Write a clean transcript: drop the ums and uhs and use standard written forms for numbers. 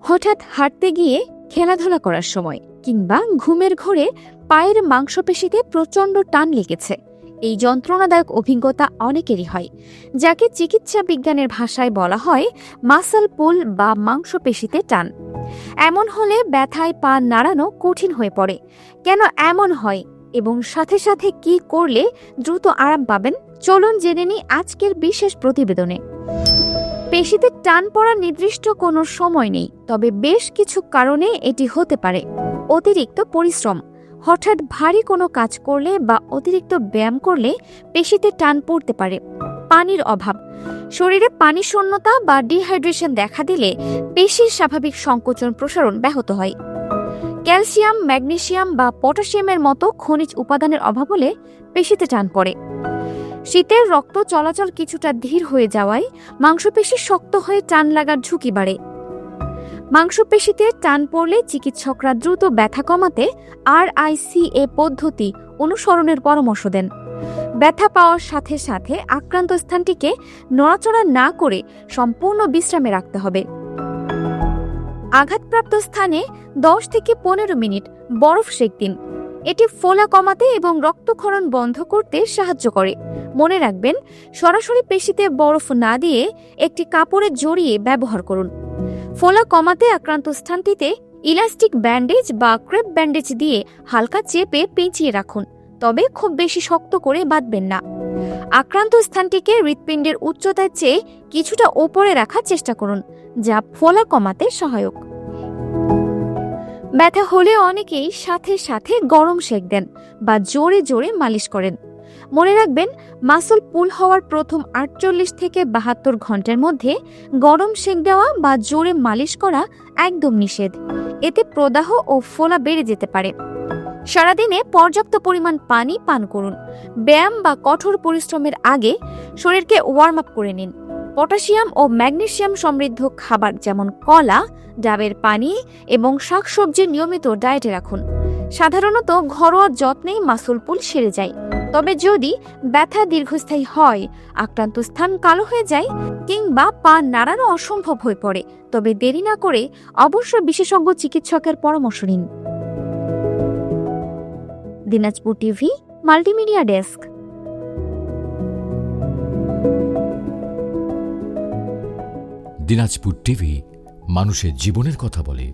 হঠাৎ হাঁটতে গিয়ে খেলাধুলা করার সময় কিংবা ঘুমের ঘোরে পায়ের মাংসপেশিতে প্রচণ্ড টান লেগেছে। এই যন্ত্রণাদায়ক অভিজ্ঞতা অনেকেরই হয়, যাকে চিকিৎসা বিজ্ঞানের ভাষায় বলা হয় মাসল পুল বা মাংসপেশিতে টান। এমন হলে ব্যথায় পা নাড়ানো কঠিন হয়ে পড়ে। কেন এমন হয় এবং সাথে সাথে কি করলে দ্রুত আরাম পাবেন, চলুন জেনে নিই আজকের বিশেষ প্রতিবেদনে। পেশিতে টান পড়ার নির্দিষ্ট কোনো সময় নেই, তবে বেশ কিছু কারণে এটি হতে পারে। অতিরিক্ত পরিশ্রম, হঠাৎ ভারী কোনো কাজ করলে বা অতিরিক্ত ব্যায়াম করলে পেশিতে টান পড়তে পারে। পানির অভাব, শরীরে পানি শূন্যতা বা ডিহাইড্রেশন দেখা দিলে পেশির স্বাভাবিক সংকোচন প্রসারণ ব্যাহত হয়। ক্যালসিয়াম, ম্যাগনেসিয়াম বা পটাশিয়ামের মতো খনিজ উপাদানের অভাব হলে পেশিতে টান পড়ে। শীতের রক্ত চলাচল কিছুটা ধীর হয়ে যাওয়ায় মাংসপেশি শক্ত হয়ে টান লাগার ঝুঁকি বাড়ে। মাংসপেশিতে টান পড়লে চিকিৎসকরা দ্রুত ব্যথা কমাতে RICA পদ্ধতি অনুসরণের পরামর্শ দেন। ব্যথা পাওয়ার সাথে সাথে আক্রান্ত স্থানটিকে নড়াচড়া না করে সম্পূর্ণ বিশ্রামে রাখতে হবে। আঘাতপ্রাপ্ত স্থানে 10 থেকে 15 মিনিট বরফ সেঁক দিন। এটি ফোলা কমাতে এবং রক্তক্ষরণ বন্ধ করতে সাহায্য করে। মনে রাখবেন, সরাসরি পেশিতে বরফ না দিয়ে একটি কাপড়ে জড়িয়ে ব্যবহার করুন। ফোলা কমাতে আক্রান্ত স্থানটিতে ইলাস্টিক ব্যান্ডেজ বা ক্রেপ ব্যান্ডেজ দিয়ে হালকা চেপে পেঁচিয়ে রাখুন, তবে খুব বেশি শক্ত করে বাঁধবেন না। আক্রান্ত স্থানটিকে হৃৎপিণ্ডের উচ্চতার চেয়ে কিছুটা ওপরে রাখার চেষ্টা করুন, যা ফোলা কমাতে সহায়ক। ব্যথা হলে অনেকেই সাথে সাথে গরম সেঁক দেন বা জোরে জোরে মালিশ করেন। মনে রাখবেন, মাসল পুল হওয়ার প্রথম 48 থেকে 72 ঘন্টার মধ্যে গরম সেঁক দেওয়া বা জোরে মালিশ করা একদম নিষেধ। এতে প্রদাহ ও ফোলা বেড়ে যেতে পারে। সারাদিনে পর্যাপ্ত পরিমাণ পানি পান করুন। ব্যায়াম বা কঠোর পরিশ্রমের আগে শরীরকে ওয়ার্ম আপ করে নিন। পটাশিয়াম ও ম্যাগনেসিয়াম সমৃদ্ধ খাবার যেমন কলা, ডাবের পানি এবং শাকসবজি নিয়মিত ডায়েটে রাখুন। সাধারণত ঘরোয়া যত্নেই মাসল পুল সেরে যায়। তবে যদি ব্যথা দীর্ঘস্থায়ী হয়, আক্রান্ত স্থান কালো হয়ে যায় কিংবা পা নাড়ানো অসম্ভব হয়ে পড়ে, তবে দেরি না করে অবশ্যই বিশেষজ্ঞ চিকিৎসকের পরামর্শ নিন। Dinajpur TV multimedia desk. Dinajpur TV মানুষের জীবনের কথা বলে।